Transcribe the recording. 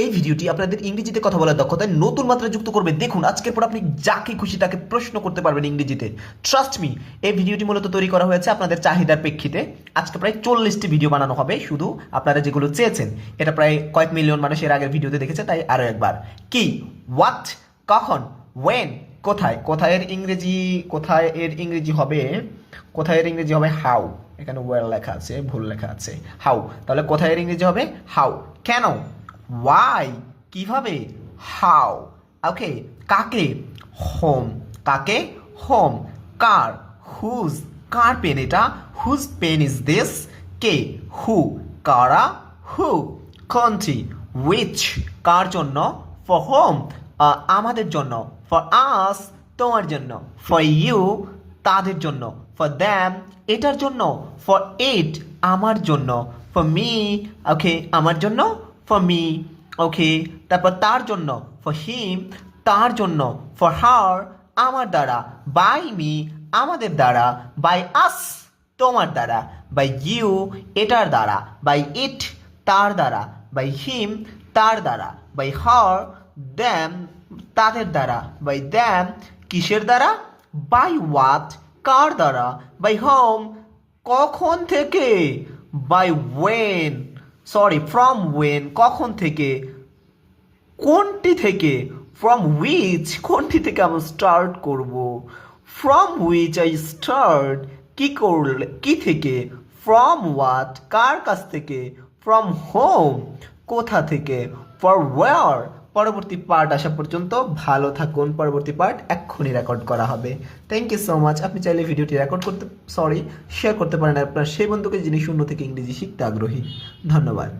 এই ভিডিওটি আপনাদের ইংরেজিতে কথা বলার দক্ষতায় নতুন মাত্রা যুক্ত করবে। দেখুন, আজকের পর আপনি যাকে খুশি তাকে প্রশ্ন করতে পারবেন ইংরেজিতে। ট্রাস্ট মি, এই ভিডিওটি মূলত তৈরি করা হয়েছে আপনাদের চাহিদার প্রেক্ষিতে। আজকে প্রায় 40টি ভিডিও বানানো হবে, শুধু আপনারা যেগুলো চেয়েছেন। এটা প্রায় কয়েক মিলিয়ন মানুষ এর আগের ভিডিওতে দেখেছে, তাই আরও একবার। কি, হোয়াট, কখন, ওয়েন, কোথায়। কোথায় এর ইংরেজি হবে হাউ। এখানে ওয়েল লেখা আছে, ভুল লেখা আছে, হাউ। তাহলে কোথায় এর ইংরেজি হবে হাউ। কেন, ওয়াই, কিভাবে, হাউ। ওকে, কাকে, হোম। কাকে, হোম। কার, হুজ। কার পেন এটা, হুজ পেন ইজ দিস। কে, হু। কারা, হু। Country, which. কার জন্য, ফর হোম, আমাদের জন্য। ফর আস, তোমার জন্য। ফর ইউ, তাদের জন্য। ফর দ্যাম, এটার জন্য। ফর ইট, আমার জন্য। ফর মি, ওকে, আমার জন্য। ফর মি, ওকে। তারপর তার জন্য, ফর হিম, তার জন্য। ফর হার, আমার দ্বারা। বাই মি, আমাদের দ্বারা। বাই আস, তোমার দ্বারা। বাই ইউ, এটার দ্বারা। বাই ইট, তার দ্বারা। বাই হিম, তার দ্বারা। বাই হার, দ্যাম, তাদের দ্বারা। বাই দ্যাম, কিসের দ্বারা। বাই হোয়াট, কার দ্বারা। বাই হোম, কখন থেকে। বাই ওয়েন, ফ্রম ওয়েন, কখন থেকে। কোনটি থেকে, ফ্রম হুইচ, কোনটি থেকে আমরা স্টার্ট করব। ফ্রম হুইচ আই স্টার্ট, কি করলে, কি থেকে। ফ্রম হোয়াট, কার কাছ থেকে। ফ্রম হোম, কোথা থেকে। For war. পরবর্তী পার্ট আসা পর্যন্ত ভালো থাকুন। পরবর্তী পার্ট এক্ষুনি রেকর্ড করা হবে। Thank you so much. আপনি চাইলে ভিডিওটি শেয়ার করতে পারেন আপনার সেই বন্ধুকে যিনি শূন্য থেকে ইংরেজি শিখতে আগ্রহী। ধন্যবাদ।